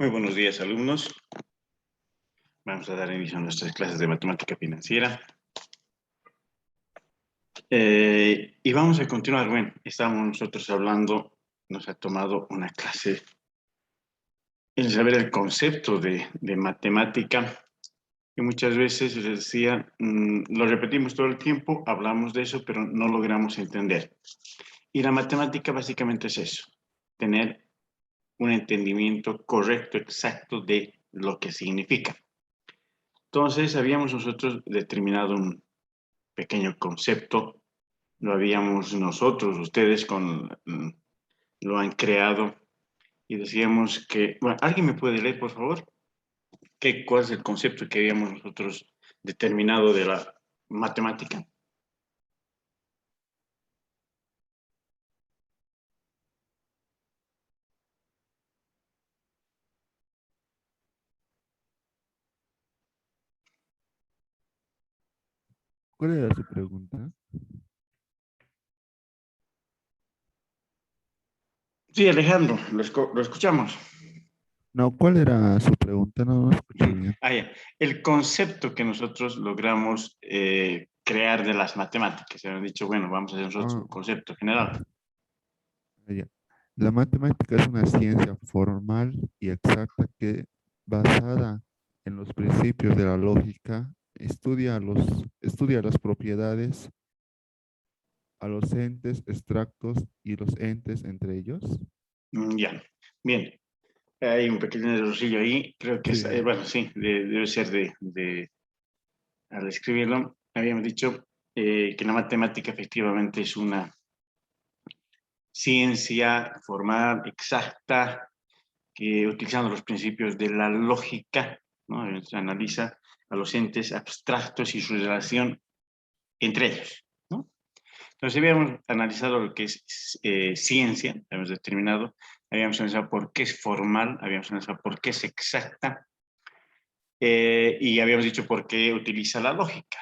Muy buenos días, alumnos. Vamos a dar inicio a nuestras clases de matemática financiera. Y vamos a continuar. Bueno, estábamos nosotros hablando, nos ha tomado una clase el saber el concepto de matemática, que muchas veces les decía, lo repetimos todo el tiempo, hablamos de eso, pero no logramos entender. Y la matemática básicamente es eso, tener un entendimiento correcto, exacto de lo que significa. Entonces, habíamos nosotros determinado un pequeño concepto, lo habíamos nosotros, ustedes lo han creado y decíamos que, bueno, ¿alguien me puede leer, por favor? ¿Cuál es el concepto que habíamos nosotros determinado de la matemática? ¿Cuál era su pregunta? Sí, Alejandro, lo escuchamos. No, ¿cuál era su pregunta? No escuché bien. Ya. El concepto que nosotros logramos crear de las matemáticas. Se han dicho, bueno, vamos a hacer nosotros Ah, un concepto general. ya. La matemática es una ciencia formal y exacta que, basada en los principios de la lógica, estudia las propiedades a los entes extractos y los entes entre ellos. Ya, bien. Hay un pequeño errorcillo ahí, creo que es, Sí, bueno, sí, debe ser al escribirlo, habíamos dicho que la matemática efectivamente es una ciencia formal, exacta, que utilizando los principios de la lógica, ¿no? Se analiza a los entes abstractos y su relación entre ellos, ¿no? Entonces habíamos analizado lo que es ciencia, habíamos determinado, habíamos analizado por qué es formal, habíamos analizado por qué es exacta, y habíamos dicho por qué utiliza la lógica.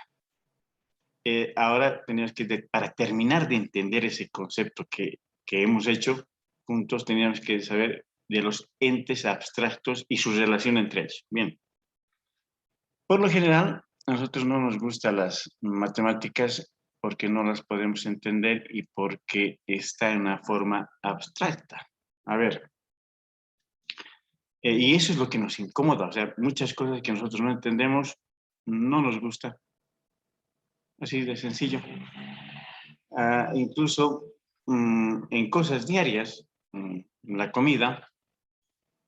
Ahora teníamos para terminar de entender ese concepto que hemos hecho juntos, teníamos que saber de los entes abstractos y su relación entre ellos. Bien, por lo general, a nosotros no nos gustan las matemáticas porque no las podemos entender y porque está en una forma abstracta. A ver, y eso es lo que nos incomoda, o sea, muchas cosas que nosotros no entendemos no nos gusta, así de sencillo. Incluso en cosas diarias, la comida,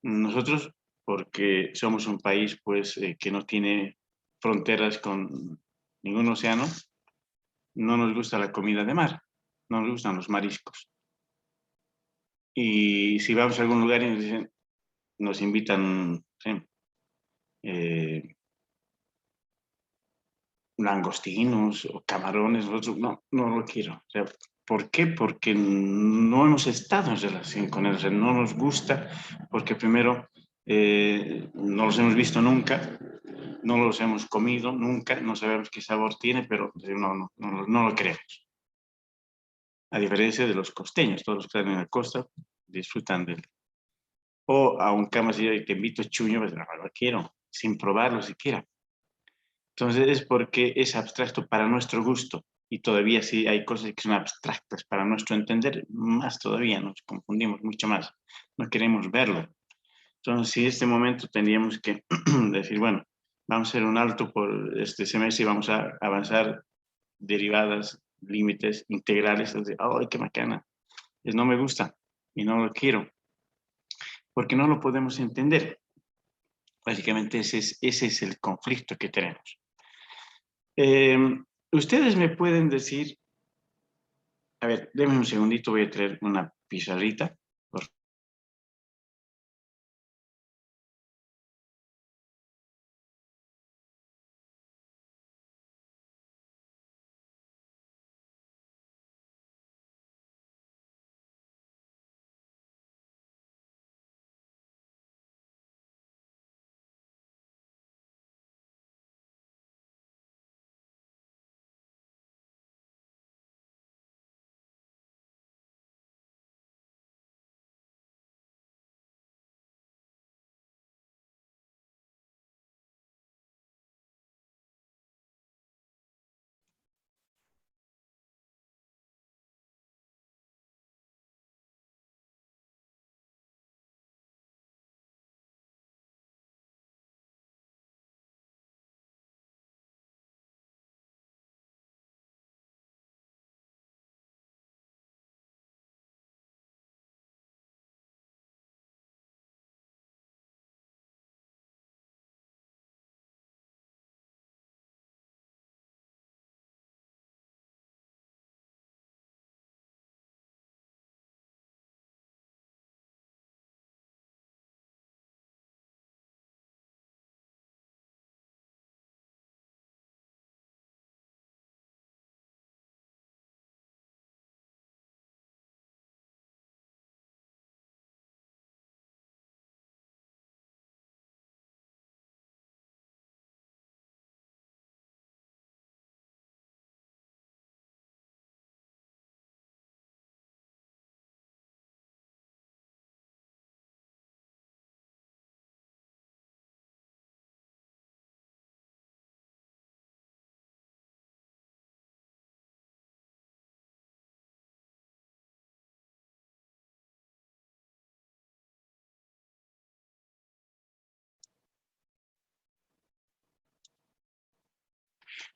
nosotros, porque somos un país pues que no tiene fronteras con ningún océano, no nos gusta la comida de mar, no nos gustan los mariscos. Y si vamos a algún lugar y nos invitan, sí, eh, langostinos o camarones, nosotros no lo quiero. O sea, ¿por qué? Porque no hemos estado en relación con él, o sea, no nos gusta, porque primero no los hemos visto nunca, no los hemos comido nunca, no sabemos qué sabor tiene, pero no lo queremos. A diferencia de los costeños, todos los que están en la costa disfrutan de él. O aunque más allá de que invito chuño, pues no lo quiero, sin probarlo siquiera. Entonces es porque es abstracto para nuestro gusto y todavía sí hay cosas que son abstractas para nuestro entender, más todavía nos confundimos mucho más, no queremos verlo. Entonces, si en este momento tendríamos que decir, bueno, vamos a hacer un alto por este semestre y vamos a avanzar derivadas, límites, integrales, entonces, ¡ay, qué macana! Es no me gusta y no lo quiero, porque no lo podemos entender. Básicamente ese es el conflicto que tenemos. Eh, Ustedes me pueden decir, a ver, denme un segundito, voy a traer una pizarrita.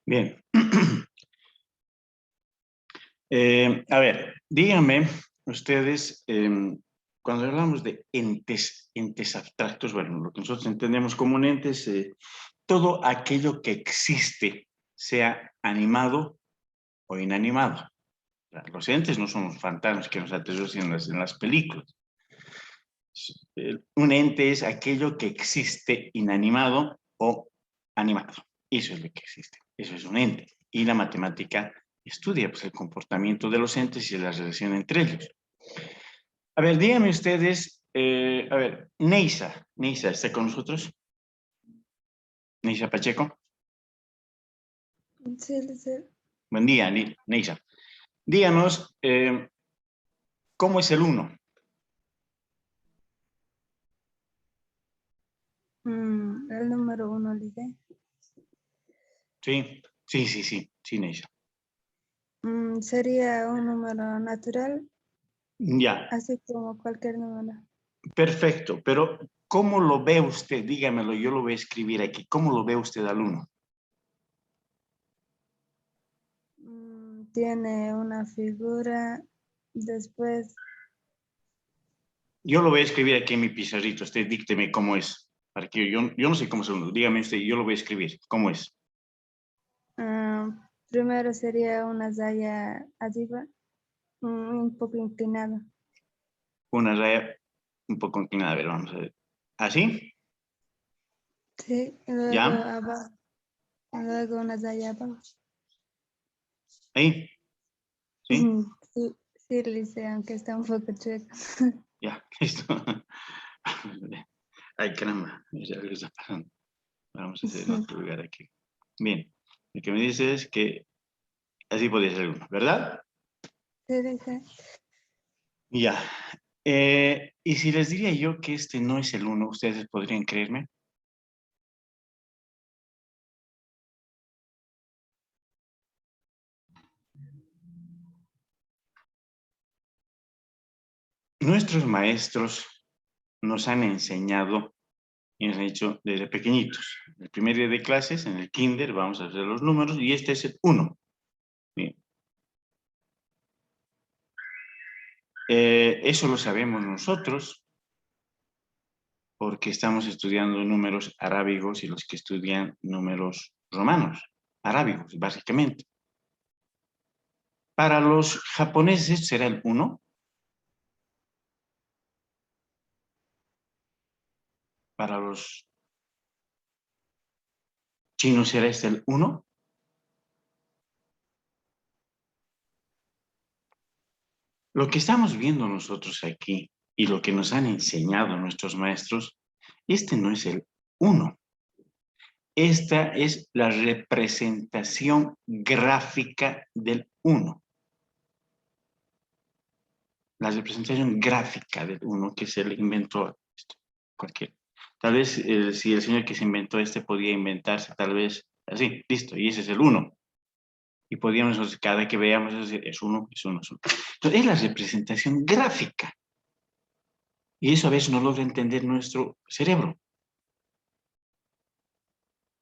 Bien. A ver, díganme ustedes, cuando hablamos de entes abstractos, bueno, lo que nosotros entendemos como un ente es todo aquello que existe, sea animado o inanimado. O sea, los entes no son los fantasmas que nos aterrorizan en las películas. Un ente es aquello que existe inanimado o animado. Eso es lo que existe. Eso es un ente. Y la matemática estudia pues, el comportamiento de los entes y la relación entre ellos. A ver, díganme ustedes, a ver, Neisa, ¿está con nosotros? Neisa Pacheco. Sí, sí. Buen día, Neisa. Díganos, ¿cómo es el 1? El número 1, dice. Sí, sí, Neisa. Sería un número natural, Ya, así como cualquier número. perfecto, pero ¿cómo lo ve usted? Dígamelo, yo lo voy a escribir aquí. ¿Cómo lo ve usted al 1? Tiene una figura, después Yo lo voy a escribir aquí en mi pizarrito. Usted dícteme cómo es. Para que yo no sé cómo es el 1. Dígame usted, yo lo voy a escribir. ¿Cómo es? primero sería una raya arriba, un poco inclinada. Una raya un poco inclinada. A ver, vamos a ver. ¿Así? Sí, luego ¿Ya? abajo, luego una raya abajo. ¿Ahí? ¿Sí? Sí, sí, Lice, aunque está un poco chueco. Ya, listo. Ay, caramba. Ya algo está pasando. Vamos a hacer en otro lugar aquí. Bien. Lo que me dice es que así podría ser uno, ¿verdad? Sí, Lice. Ya. Y si les diría yo que este no es el 1, ¿ustedes podrían creerme? Nuestros maestros nos han enseñado y nos han dicho desde pequeñitos. El primer día de clases, en el kinder, vamos a hacer los números y este es el 1. Bien. Eso lo sabemos nosotros porque estamos estudiando números arábigos y los que estudian números romanos, arábigos, básicamente. Para los japoneses será el 1. Para los chinos será este el 1. Lo que estamos viendo nosotros aquí y lo que nos han enseñado nuestros maestros, este no es el 1. Esta es la representación gráfica del 1. La representación gráfica del 1 que se le inventó cualquiera. Tal vez si el señor que se inventó este podía inventarse, tal vez así, listo, y ese es el 1. Y podíamos, cada que veamos, es 1, es 1, es 1. Entonces, es la representación gráfica. Y eso a veces no logra entender nuestro cerebro.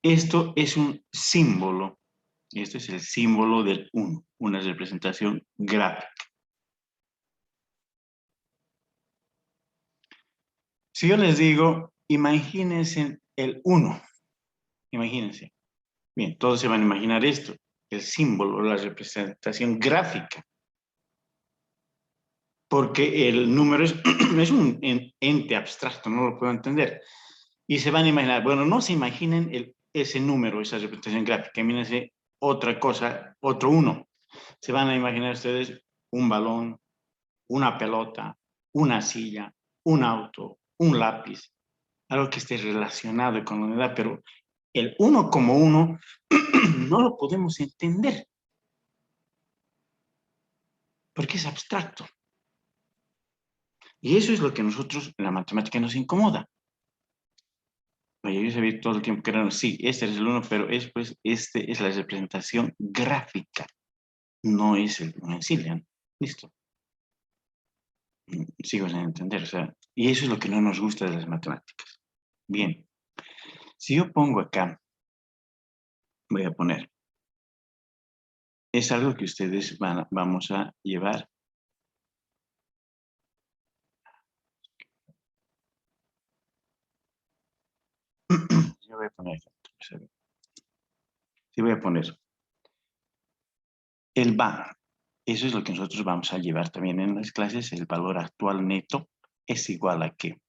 Esto es un símbolo. Y esto es el símbolo del 1, una representación gráfica. Si yo les digo, imagínense el 1, imagínense. Bien, todos se van a imaginar esto, el símbolo, la representación gráfica. Porque el número es un ente abstracto, no lo puedo entender. Y se van a imaginar, bueno, no se imaginen ese número, esa representación gráfica, imagínense otra cosa, otro 1. Se van a imaginar ustedes un balón, una pelota, una silla, un auto, un lápiz, algo que esté relacionado con la unidad, pero el 1 como 1 no lo podemos entender, porque es abstracto. Y eso es lo que nosotros, en la matemática, nos incomoda. Oye, yo sabía todo el tiempo que era, sí, este es el 1, pero pues, este es la representación gráfica, no es el 1 en sí, ¿lean? Listo. Sigo sin entender, o sea, y eso es lo que no nos gusta de las matemáticas. Bien, si yo pongo acá, voy a poner es algo que ustedes vamos a llevar. Yo voy a poner, sí voy a poner el VA. Eso es lo que nosotros vamos a llevar también en las clases. El valor actual neto es igual a ¿qué?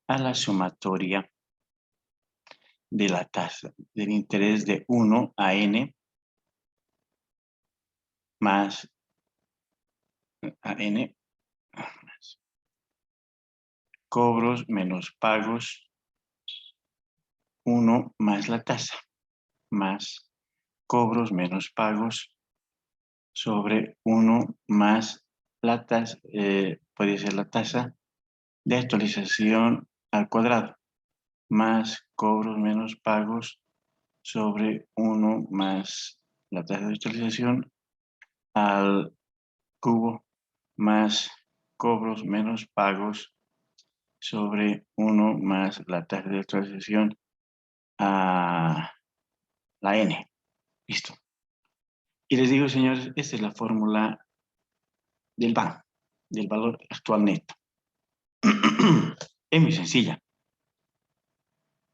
A la sumatoria de la tasa del interés de 1 a n más a n más cobros menos pagos 1 más la tasa más cobros menos pagos sobre 1 más la tasa, puede ser la tasa de actualización al cuadrado más cobros menos pagos sobre 1 más la tasa de actualización al cubo más cobros menos pagos sobre 1 más la tasa de actualización a la n. Listo. Y les digo, señores, esta es la fórmula del VAN, del valor actual neto. Es muy sencilla.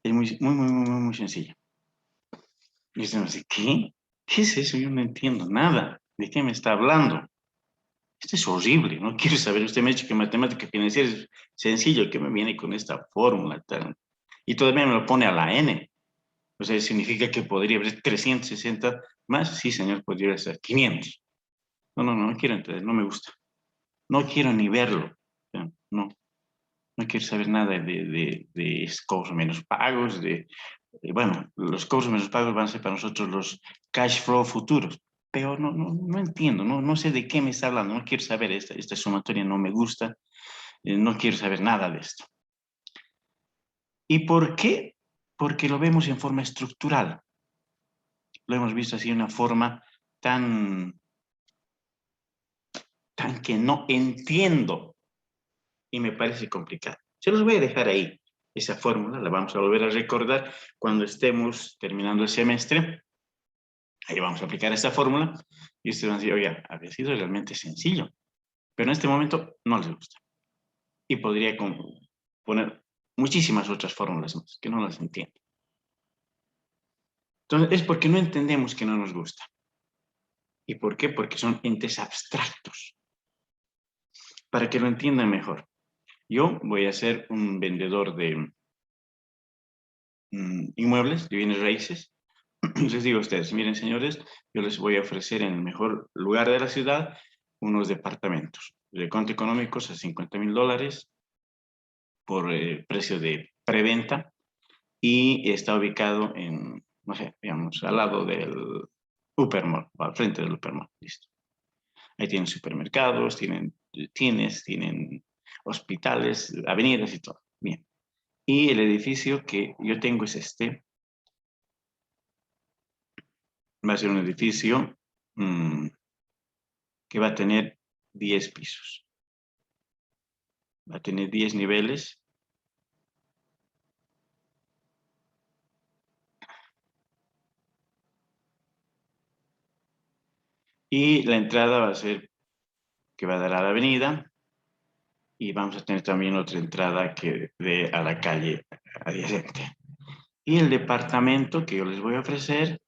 Es muy sencilla. Y usted me dice, ¿qué? ¿Qué es eso? Yo no entiendo nada. ¿De qué me está hablando? Esto es horrible, no quiero saber. Usted me ha dicho que matemática financiera es sencillo, que me viene con esta fórmula tal. Y todavía me lo pone a la n. O sea, significa que podría haber 360 más. Sí, señor, podría ser 500. No quiero entender, no me gusta. No quiero ni verlo. No quiero saber nada de cobros menos pagos, bueno, los cobros menos pagos van a ser para nosotros los cash flow futuros, pero no entiendo, no sé de qué me está hablando, no quiero saber, esta sumatoria no me gusta, no quiero saber nada de esto. ¿Y por qué? Porque lo vemos en forma estructural, lo hemos visto así en una forma tan que no entiendo y me parece complicado. Se los voy a dejar ahí. Esa fórmula la vamos a volver a recordar cuando estemos terminando el semestre. Ahí vamos a aplicar esta fórmula y ustedes van a decir, oye, había sido realmente sencillo, pero en este momento no les gusta. Y podría poner muchísimas otras fórmulas más que no las entiendo. Entonces, es porque no entendemos que no nos gusta. ¿Y por qué? Porque son entes abstractos. Para que lo entiendan mejor. Yo voy a ser un vendedor de inmuebles, de bienes raíces. Les digo a ustedes, miren señores, yo les voy a ofrecer en el mejor lugar de la ciudad unos departamentos de conto económicos a $50,000 por precio de preventa y está ubicado en, no sé, digamos, al lado del Uppermall, o al frente del Uppermall, listo. Ahí tienen supermercados, tienen hospitales, avenidas y todo, bien. Y el edificio que yo tengo es este. Va a ser un edificio que va a tener 10 pisos. Va a tener 10 niveles. Y la entrada va a ser que va a dar a la avenida. Y vamos a tener también otra entrada que dé a la calle adyacente. Y el departamento que yo les voy a ofrecer,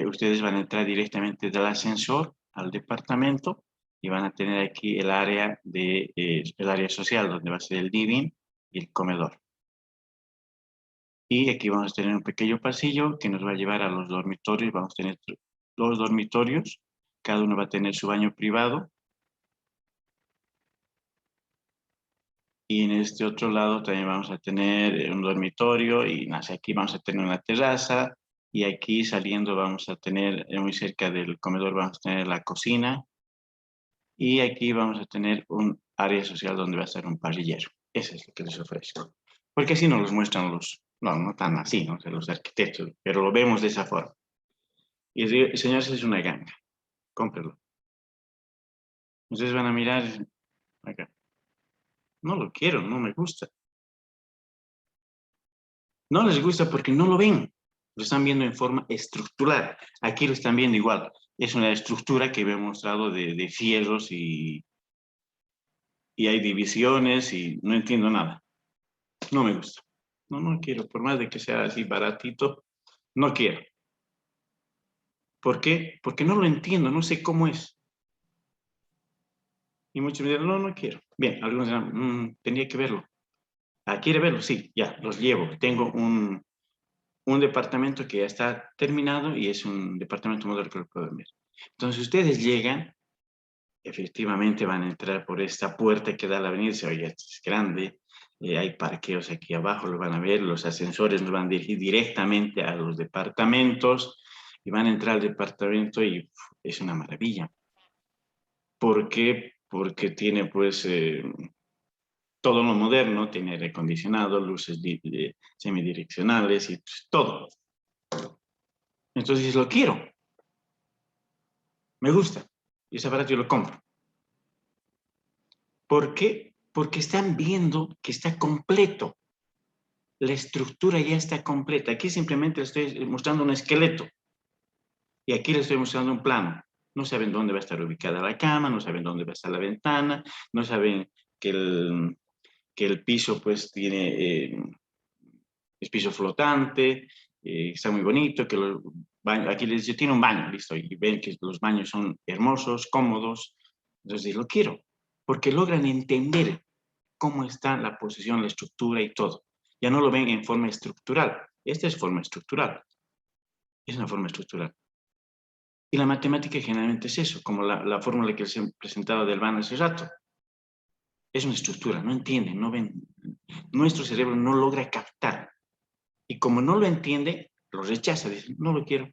ustedes van a entrar directamente del ascensor al departamento y van a tener aquí el área social, donde va a ser el living y el comedor. Y aquí vamos a tener un pequeño pasillo que nos va a llevar a los dormitorios. Vamos a tener 2 dormitorios, cada uno va a tener su baño privado. Y en este otro lado también vamos a tener un dormitorio y aquí vamos a tener una terraza y aquí saliendo vamos a tener, muy cerca del comedor vamos a tener la cocina y aquí vamos a tener un área social donde va a estar un parrillero. Eso es lo que les ofrezco. Porque así nos los muestran no tan así, ¿no? Los arquitectos, pero lo vemos de esa forma. Y el señor, es una ganga, cómprelo. Ustedes van a mirar acá. No lo quiero, no me gusta. No les gusta porque no lo ven. Lo están viendo en forma estructural. Aquí lo están viendo igual. Es una estructura que me he mostrado de fierros y hay divisiones y no entiendo nada. No me gusta. No quiero. Por más de que sea así baratito, no quiero. ¿Por qué? Porque no lo entiendo, no sé cómo es. Y muchos me dirán, no quiero. Bien, algunos dirán, tendría que verlo. ¿Quiere verlo? Sí, ya, los llevo. Tengo un departamento que ya está terminado y es un departamento modelo que lo pueden ver. Entonces ustedes llegan, efectivamente van a entrar por esta puerta que da a la avenida, oye, es grande, hay parqueos aquí abajo, lo van a ver, los ascensores nos van a dirigir directamente a los departamentos y van a entrar al departamento y es una maravilla. ¿Por qué? Porque tiene pues todo lo moderno, tiene aire acondicionado, luces semidireccionales y pues, todo. Entonces lo quiero, me gusta, y ese aparato yo lo compro. ¿Por qué? Porque están viendo que está completo. La estructura ya está completa. Aquí simplemente les estoy mostrando un esqueleto. Y aquí les estoy mostrando un plano. No saben dónde va a estar ubicada la cama, no saben dónde va a estar la ventana, no saben que el piso pues tiene es piso flotante, está muy bonito, que aquí les dice, tiene un baño, listo, y ven que los baños son hermosos, cómodos, entonces lo quiero, porque logran entender cómo está la posición, la estructura y todo. Ya no lo ven en forma estructural, esta es forma estructural, es una forma estructural. Y la matemática generalmente es eso, como la fórmula que les he presentado del Van hace rato. Es una estructura, no entienden, no ven. Nuestro cerebro no logra captar. Y como no lo entiende, lo rechaza, dice, no lo quiero.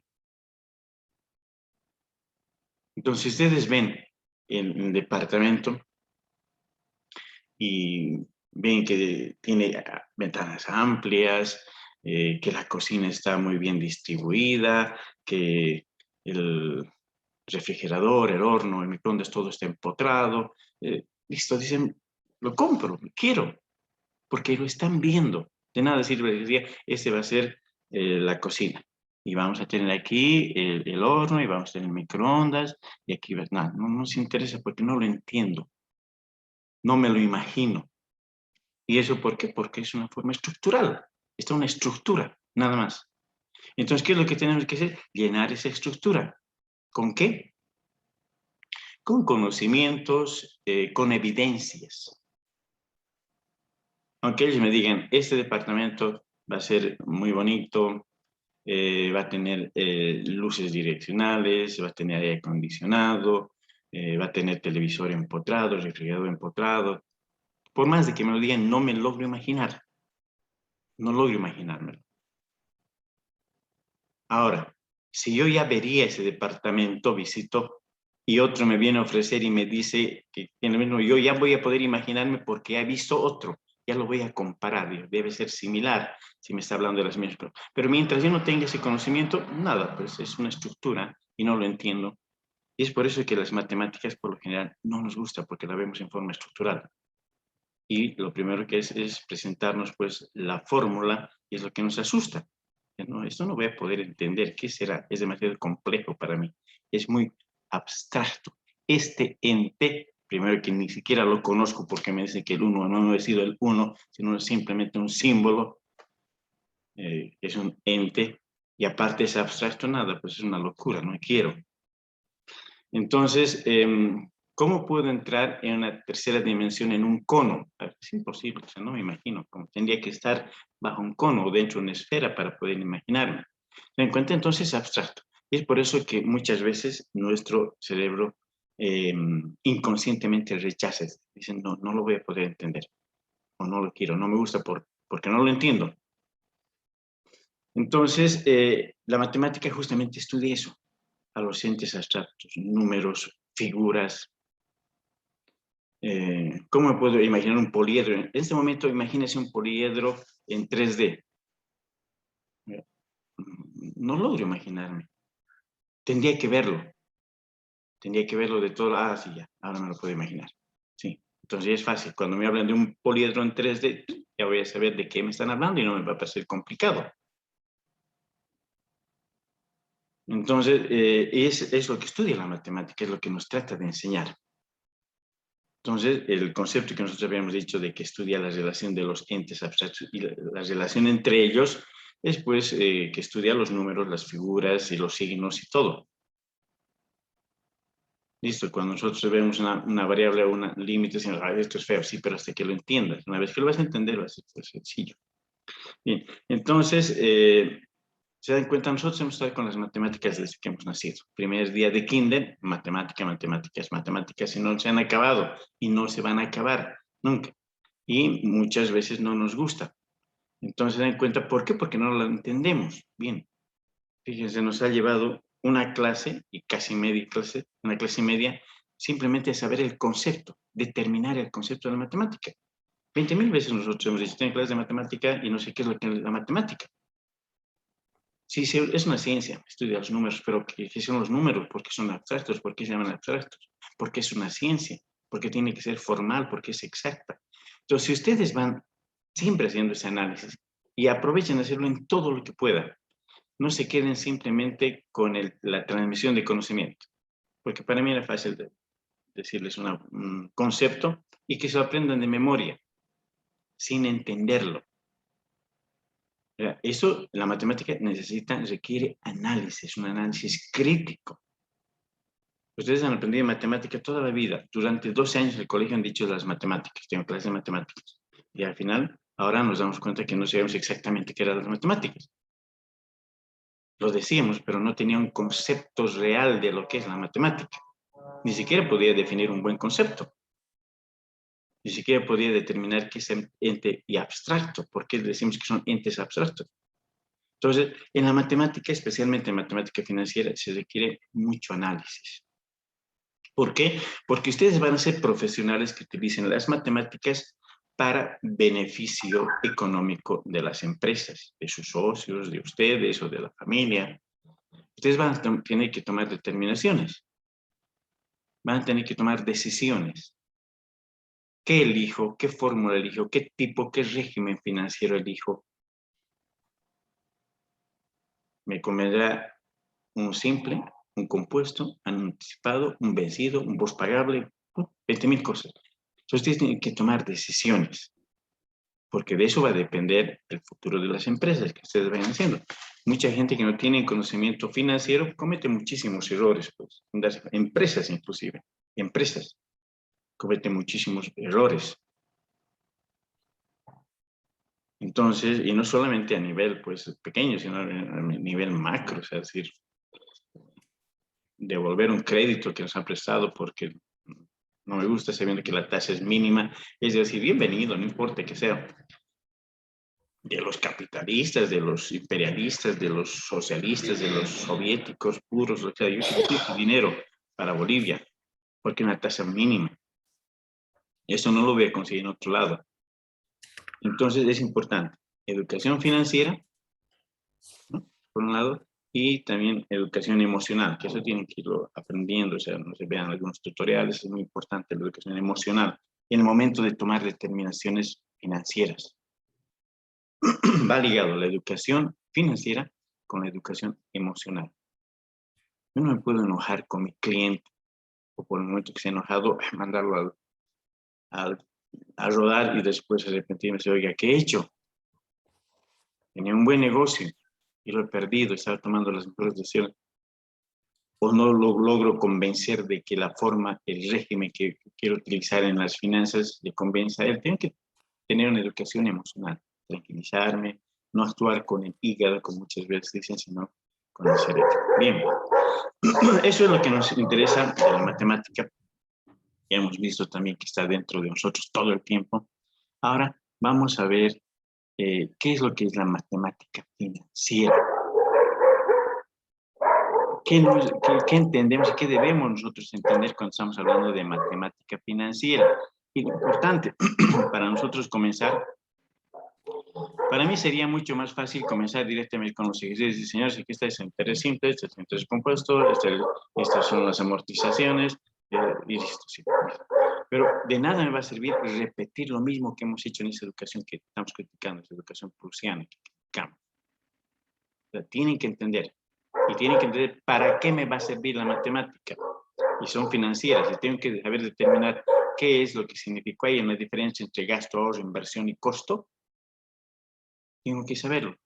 Entonces ustedes ven el departamento y ven que tiene ventanas amplias, que la cocina está muy bien distribuida, que el refrigerador, el horno, el microondas, todo está empotrado. Listo, dicen, lo compro, lo quiero, porque lo están viendo. De nada sirve decir, este va a ser la cocina. Y vamos a tener aquí el horno y vamos a tener microondas y aquí nada, no nos interesa porque no lo entiendo. No me lo imagino. ¿Y eso por qué? Porque es una forma estructural. Está una estructura, nada más. Entonces, ¿qué es lo que tenemos que hacer? Llenar esa estructura. ¿Con qué? Con conocimientos, con evidencias. Aunque ellos me digan, este departamento va a ser muy bonito, va a tener luces direccionales, va a tener aire acondicionado, va a tener televisor empotrado, refrigerador empotrado. Por más de que me lo digan, no me logro imaginar. No logro imaginármelo. Ahora, si yo ya vería ese departamento, visito, y otro me viene a ofrecer y me dice que tiene el mismo, yo ya voy a poder imaginarme porque he visto otro, ya lo voy a comparar, debe ser similar si me está hablando de las mismas cosas. Pero mientras yo no tenga ese conocimiento, nada, pues es una estructura y no lo entiendo. Y es por eso que las matemáticas, por lo general, no nos gusta porque la vemos en forma estructural. Y lo primero que es presentarnos, pues, la fórmula y es lo que nos asusta. No, esto no voy a poder entender. ¿Qué será? Es demasiado complejo para mí. Es muy abstracto. Este ente, primero que ni siquiera lo conozco porque me dice que el 1 no ha sido el 1, sino simplemente un símbolo, es un ente, y aparte es abstracto, nada, pues es una locura, no quiero. Entonces, ¿cómo puedo entrar en una tercera dimensión en un cono? Es imposible, o sea, no me imagino. Como tendría que estar bajo un cono o dentro de una esfera para poder imaginarme. Se encuentra entonces abstracto. Y es por eso que muchas veces nuestro cerebro inconscientemente rechaza. Dicen, no lo voy a poder entender. O no lo quiero, no me gusta porque no lo entiendo. Entonces, la matemática justamente estudia eso, a los entes abstractos, números, figuras. ¿Cómo me puedo imaginar un poliedro? En este momento, imagínese un poliedro en 3D. No logro imaginarme. Tendría que verlo. Tendría que verlo de todo. Sí, ya. Ahora me lo puedo imaginar. Sí. Entonces es fácil. Cuando me hablan de un poliedro en 3D, ya voy a saber de qué me están hablando y no me va a parecer complicado. Entonces, es lo que estudia la matemática, es lo que nos trata de enseñar. Entonces, el concepto que nosotros habíamos dicho de que estudia la relación de los entes abstractos y la relación entre ellos, es pues que estudia los números, las figuras y los signos y todo. Listo, cuando nosotros vemos una variable o un límite, decimos, esto es feo, sí, pero hasta que lo entiendas. Una vez que lo vas a entender, va a ser sencillo. Bien, entonces, se dan cuenta, nosotros hemos estado con las matemáticas desde que hemos nacido. Primer día de kinder, matemáticas, y no se han acabado y no se van a acabar nunca. Y muchas veces no nos gusta. Entonces se dan cuenta, ¿por qué? Porque no lo entendemos bien. Fíjense, nos ha llevado una clase, y casi media clase, una clase y media, simplemente a saber el concepto, determinar el concepto de la matemática. 20.000 veces nosotros hemos dicho, tengo clase de matemática y no sé qué es lo que es la matemática. Sí, es una ciencia, estudia los números, pero ¿qué son los números? ¿Por qué son abstractos? ¿Por qué se llaman abstractos? Porque es una ciencia, porque tiene que ser formal, porque es exacta. Entonces, si ustedes van siempre haciendo ese análisis y aprovechen de hacerlo en todo lo que puedan, no se queden simplemente con la transmisión de conocimiento, porque para mí era fácil decirles un concepto y que se lo aprendan de memoria, sin entenderlo. Eso, la matemática requiere análisis, un análisis crítico. Ustedes han aprendido matemática toda la vida. Durante 12 años en el colegio han dicho las matemáticas, tengo clases de matemáticas. Y al final, ahora nos damos cuenta que no sabemos exactamente qué eran las matemáticas. Lo decíamos, pero no tenía un concepto real de lo que es la matemática. Ni siquiera podía definir un buen concepto. Ni siquiera podía determinar qué es ente y abstracto. ¿Por qué decimos que son entes abstractos? Entonces, en la matemática, especialmente en matemática financiera, se requiere mucho análisis. ¿Por qué? Porque ustedes van a ser profesionales que utilicen las matemáticas para beneficio económico de las empresas, de sus socios, de ustedes o de la familia. Ustedes van a tener que tomar determinaciones, van a tener que tomar decisiones. ¿Qué elijo? ¿Qué fórmula elijo? ¿Qué tipo, qué régimen financiero elijo? ¿Me convendrá un simple, un compuesto, un anticipado, un vencido, un pospagable? 20.000 cosas. Entonces ustedes tienen que tomar decisiones, porque de eso va a depender el futuro de las empresas que ustedes vayan haciendo. Mucha gente que no tiene conocimiento financiero comete muchísimos errores, pues, empresas inclusive, empresas cometen muchísimos errores. Entonces, y no solamente a nivel pues pequeño, sino a nivel macro, o sea, es decir, devolver un crédito que nos han prestado porque no me gusta sabiendo que la tasa es mínima, es decir, bienvenido, no importa que sea de los capitalistas, de los imperialistas, de los socialistas, de los soviéticos puros, o sea, yo necesito dinero para Bolivia, porque es una tasa mínima. Eso no lo voy a conseguir en otro lado. Entonces es importante, educación financiera, ¿no? Por un lado, y también educación emocional, que eso tienen que irlo aprendiendo, o sea, no se vean algunos tutoriales, es muy importante la educación emocional en el momento de tomar determinaciones financieras. Va ligado la educación financiera con la educación emocional. Yo no me puedo enojar con mi cliente o por el momento que se ha enojado, mandarlo a rodar y después arrepentirme y decir, oiga, ¿qué he hecho? Tenía un buen negocio y lo he perdido, estaba tomando las mejores decisiones. O no lo logro convencer de que la forma, el régimen que quiero utilizar en las finanzas le convenza a él. Tengo que tener una educación emocional, tranquilizarme, no actuar con el hígado, como muchas veces dicen, sino con el cerebro. Bien, eso es lo que nos interesa de la matemática. Ya hemos visto también que está dentro de nosotros todo el tiempo. Ahora vamos a ver qué es lo que es la matemática financiera. ¿Qué entendemos y qué debemos nosotros entender cuando estamos hablando de matemática financiera? Y lo importante para nosotros comenzar, para mí sería mucho más fácil comenzar directamente con los ejercicios. Señores, aquí está el interés simple, este es el interés compuesto, estas son las amortizaciones, y listo. Sí. Pero de nada me va a servir repetir lo mismo que hemos hecho en esa educación que estamos criticando, esa educación prusiana que criticamos. O sea, tienen que entender. y tienen que entender para qué me va a servir la matemática. Y son financieras, y tengo que saber determinar qué es lo que significó ahí en la diferencia entre gasto, ahorro, inversión y costo. Tengo que saberlo.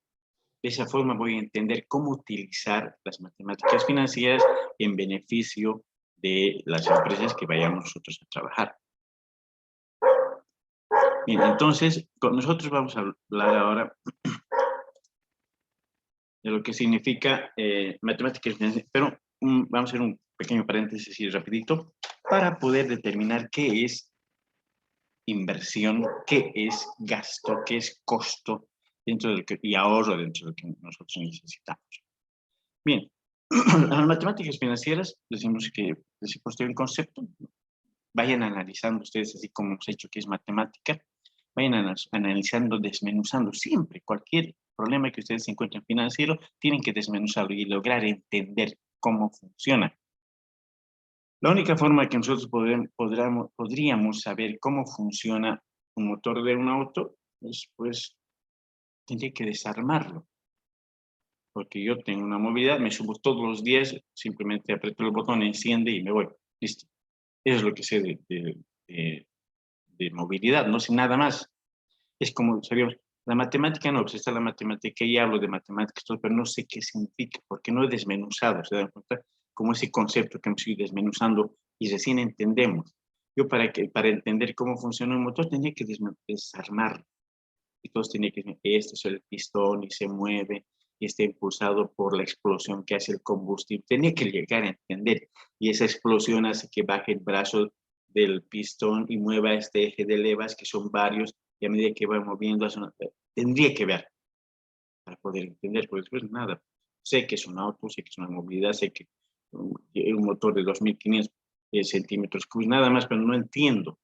De esa forma voy a entender cómo utilizar las matemáticas financieras en beneficio de las empresas que vayamos nosotros a trabajar. Bien, entonces, nosotros vamos a hablar ahora de lo que significa matemáticas financieras, pero vamos a hacer un pequeño paréntesis y rapidito para poder determinar qué es inversión, qué es gasto, qué es costo dentro del y ahorro dentro de lo que nosotros necesitamos. Bien, a las matemáticas financieras decimos que les he puesto el concepto, vayan analizando ustedes así como hemos hecho que es matemática, vayan analizando, desmenuzando siempre cualquier problema que ustedes encuentren financiero, tienen que desmenuzarlo y lograr entender cómo funciona. La única forma que nosotros podríamos saber cómo funciona un motor de un auto es, pues, tendría que desarmarlo. Porque yo tengo una movilidad, me subo todos los días, simplemente aprieto el botón, enciende y me voy. Listo. Eso es lo que sé de movilidad, no sé nada más. Es como, sabíamos, la matemática no, pues está la matemática y hablo de matemáticas, pero no sé qué significa, porque no he desmenuzado, ¿se dan cuenta? Como ese concepto que hemos ido desmenuzando y recién entendemos. Yo para entender cómo funciona un motor tenía que desarmarlo. Y todos tenían que decir, este es el pistón y se mueve y está impulsado por la explosión que hace el combustible. Tenía que llegar a entender. Y esa explosión hace que baje el brazo del pistón y mueva este eje de levas, que son varios, y a medida que va moviendo, tendría que ver para poder entender, porque después nada. Sé que es un auto, sé que es una movilidad, sé que un motor de 2500 centímetros cúbicos, nada más, pero no entiendo.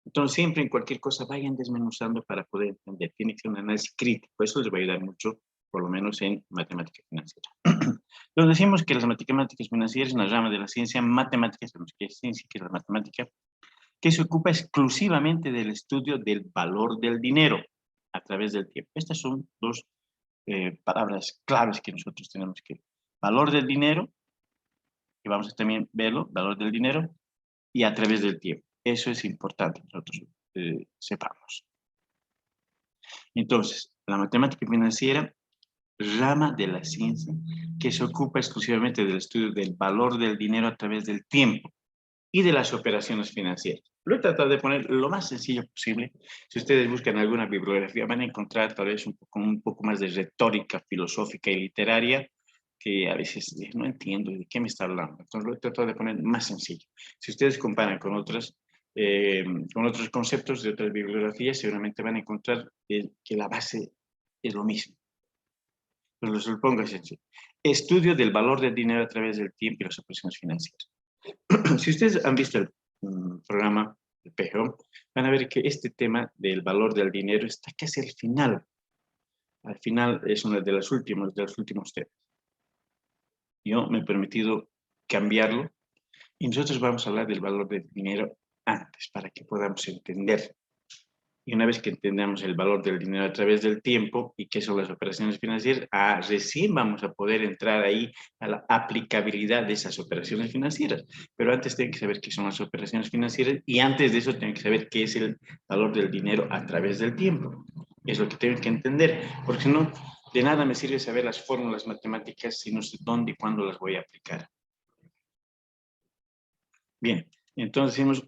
Entonces, siempre en cualquier cosa vayan desmenuzando para poder entender. Tiene que ser un análisis crítico. Eso les va a ayudar mucho, por lo menos en matemática financiera. Entonces, decimos que las matemáticas financieras es una rama de la ciencia matemática, sabemos que es ciencia, que es la matemática, que se ocupa exclusivamente del estudio del valor del dinero a través del tiempo. Estas son dos palabras claves que nosotros tenemos que... Valor del dinero, que vamos a también verlo, valor del dinero, y a través del tiempo. Eso es importante que nosotros sepamos. Entonces, la matemática financiera, rama de la ciencia que se ocupa exclusivamente del estudio del valor del dinero a través del tiempo y de las operaciones financieras. Lo he tratado de poner lo más sencillo posible. Si ustedes buscan alguna bibliografía, van a encontrar tal vez un poco más de retórica filosófica y literaria, que a veces no entiendo de qué me está hablando. Entonces lo he tratado de poner más sencillo. Si ustedes comparan con otros conceptos de otras bibliografías, seguramente van a encontrar que la base es lo mismo. Pero lo pongo así. Estudio del valor del dinero a través del tiempo y las operaciones financieras. Si ustedes han visto el programa del PGO, van a ver que este tema del valor del dinero está casi al final. Al final es uno de los últimos temas. Yo me he permitido cambiarlo y nosotros vamos a hablar del valor del dinero antes para que podamos entender. Y una vez que entendamos el valor del dinero a través del tiempo y qué son las operaciones financieras, recién vamos a poder entrar ahí a la aplicabilidad de esas operaciones financieras. Pero antes tienen que saber qué son las operaciones financieras y antes de eso tienen que saber qué es el valor del dinero a través del tiempo. Es lo que tienen que entender, porque si no, de nada me sirve saber las fórmulas matemáticas si no sé dónde y cuándo las voy a aplicar. Bien, entonces decimos,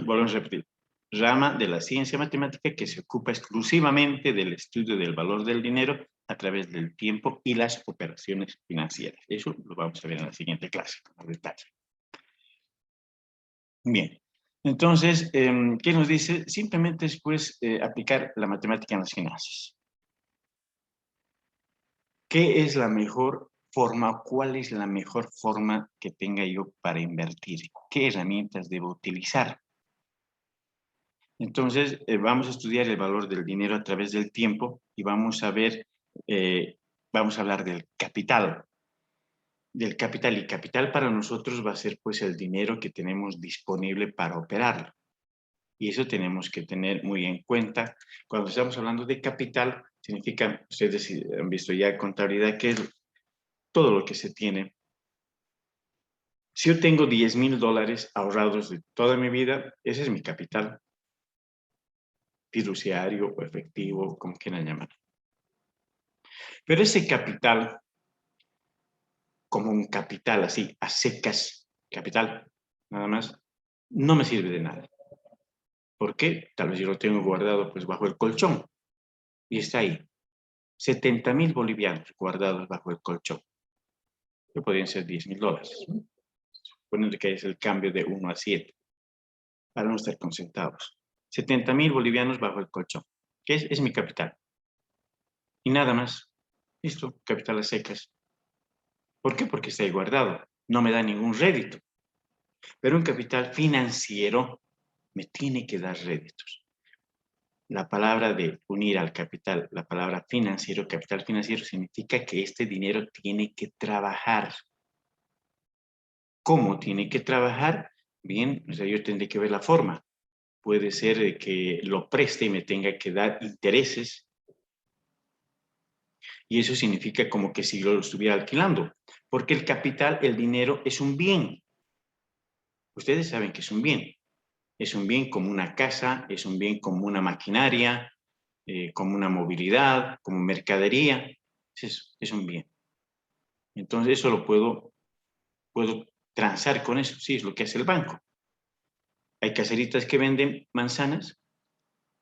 volvemos a repetir. Rama de la ciencia matemática que se ocupa exclusivamente del estudio del valor del dinero a través del tiempo y las operaciones financieras. Eso lo vamos a ver en la siguiente clase, con detalle. Bien, entonces, ¿qué nos dice? Simplemente es, pues, aplicar la matemática en las finanzas. ¿Qué es la mejor forma? ¿Cuál es la mejor forma que tenga yo para invertir? ¿Qué herramientas debo utilizar? Entonces, vamos a estudiar el valor del dinero a través del tiempo y vamos a ver, vamos a hablar del capital. Y capital para nosotros va a ser pues el dinero que tenemos disponible para operarlo. Y eso tenemos que tener muy en cuenta. Cuando estamos hablando de capital, significa, ustedes han visto ya contabilidad, ¿qué es? todo lo que se tiene. Si yo tengo $10,000 ahorrados de toda mi vida, ese es mi capital fiduciario o efectivo, como quieran llamar. Pero ese capital, como un capital así, a secas, capital, nada más, no me sirve de nada. ¿Por qué? Tal vez yo lo tengo guardado pues bajo el colchón y está ahí. 70,000 bolivianos guardados bajo el colchón. Que podrían ser $10,000. Poniendo que es el cambio de 1 a 7. Para no estar con centavos. 70,000 bolivianos bajo el colchón. Que es mi capital. Y nada más. Listo, capital a secas. ¿Por qué? Porque está ahí guardado. No me da ningún rédito. Pero un capital financiero me tiene que dar réditos. La palabra de unir al capital, la palabra financiero, capital financiero, significa que este dinero tiene que trabajar. ¿Cómo tiene que trabajar? Bien, o sea, yo tendré que ver la forma. Puede ser que lo preste y me tenga que dar intereses. Y eso significa como que si yo lo estuviera alquilando. Porque el capital, el dinero, es un bien. Ustedes saben que es un bien. Es un bien como una casa, es un bien como una maquinaria, como una movilidad, como mercadería. Es un bien. Entonces eso lo puedo transar con eso. Sí, es lo que hace el banco. Hay caseritas que venden manzanas,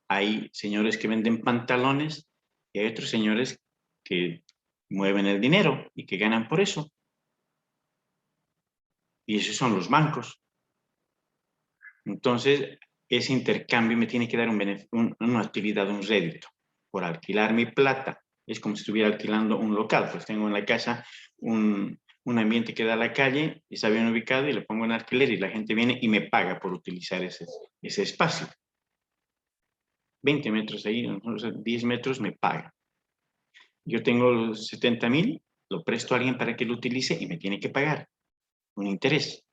hay señores que venden pantalones y hay otros señores que mueven el dinero y que ganan por eso. Y esos son los bancos. Entonces, ese intercambio me tiene que dar una utilidad, un rédito. Por alquilar mi plata. Es como si estuviera alquilando un local. Pues tengo en la casa un ambiente que da a la calle, está bien ubicado y le pongo en alquiler y la gente viene y me paga por utilizar ese espacio. 20 metros ahí, 10 metros me paga. Yo tengo los 70,000, lo presto a alguien para que lo utilice y me tiene que pagar un interés.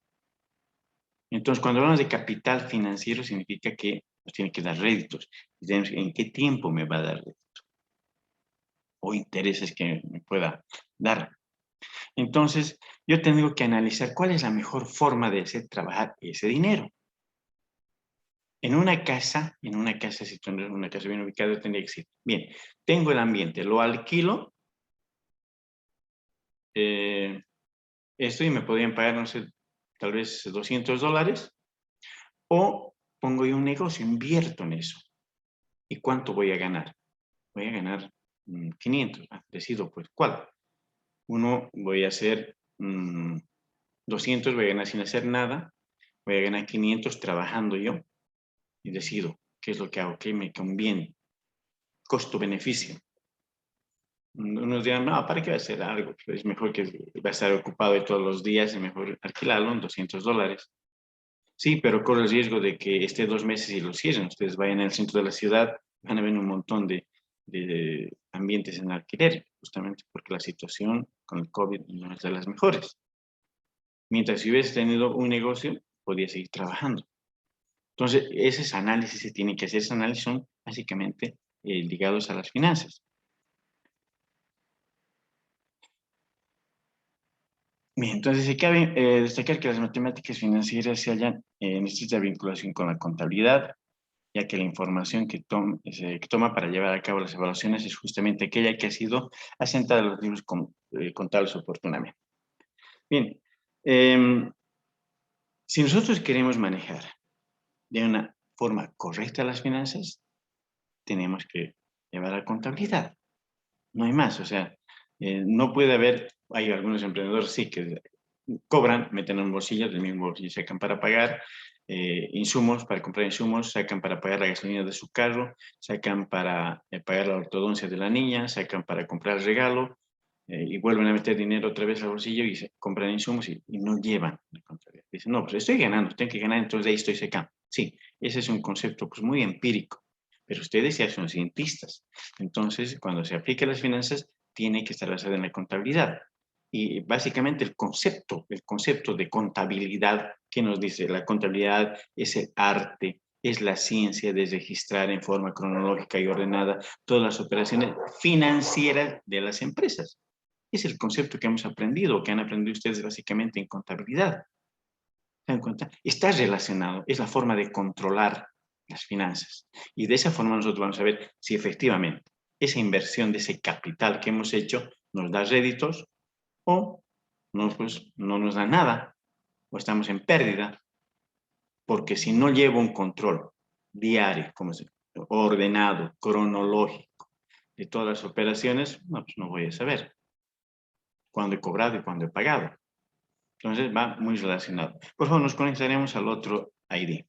Entonces, cuando hablamos de capital financiero, significa que nos tiene que dar réditos. ¿En qué tiempo me va a dar rédito? O intereses que me pueda dar. Entonces, yo tengo que analizar cuál es la mejor forma de hacer trabajar ese dinero. En una casa, si tengo una casa bien ubicada, tendría que decir, bien, tengo el ambiente, lo alquilo, esto y me podrían pagar, no sé, tal vez $200, o pongo yo un negocio, invierto en eso. ¿Y cuánto voy a ganar? Voy a ganar 500, decido pues, ¿cuál? Uno, voy a hacer 200, voy a ganar sin hacer nada, voy a ganar 500 trabajando yo, y decido qué es lo que hago, qué me conviene, costo-beneficio. Unos dirán, no, ¿para qué va a hacer algo? Es mejor que va a estar ocupado de todos los días, es mejor alquilarlo en $200. Sí, pero corre el riesgo de que esté 2 meses y lo cierren. Ustedes vayan al centro de la ciudad, van a ver un montón de ambientes en alquiler, justamente porque la situación con el COVID no es de las mejores. Mientras si hubiese tenido un negocio, podía seguir trabajando. Entonces, esos análisis se tienen que hacer, esos análisis son básicamente ligados a las finanzas. Bien, entonces se cabe destacar que las matemáticas financieras se hallan en estricta vinculación con la contabilidad, ya que la información que toma para llevar a cabo las evaluaciones es justamente aquella que ha sido asentada en los libros contables oportunamente. Bien, si nosotros queremos manejar de una forma correcta las finanzas, tenemos que llevar a contabilidad. No hay más, o sea, no puede haber, hay algunos emprendedores sí que cobran, meten en un bolsillo, del mismo bolsillo sacan para pagar insumos, para comprar insumos, sacan para pagar la gasolina de su carro, sacan para pagar la ortodoncia de la niña, sacan para comprar el regalo y vuelven a meter dinero otra vez al bolsillo y compran insumos y no llevan la contabilidad. Dicen, no, pues estoy ganando, tengo que ganar, entonces de ahí estoy sacando. Sí, ese es un concepto pues muy empírico, pero ustedes ya son cientistas. Entonces, cuando se aplica las finanzas, tiene que estar basada en la contabilidad. Y básicamente el concepto de contabilidad que nos dice, la contabilidad es el arte, es la ciencia de registrar en forma cronológica y ordenada todas las operaciones financieras de las empresas. Es el concepto que hemos aprendido, que han aprendido ustedes básicamente en contabilidad. ¿Se dan cuenta? Está relacionado, es la forma de controlar las finanzas. Y de esa forma nosotros vamos a ver si efectivamente esa inversión de ese capital que hemos hecho nos da réditos o no, pues, no nos da nada o estamos en pérdida. Porque si no llevo un control diario, ordenado, cronológico de todas las operaciones, no, pues no voy a saber cuándo he cobrado y cuándo he pagado. Entonces va muy relacionado. Por favor, nos conectaremos al otro ID.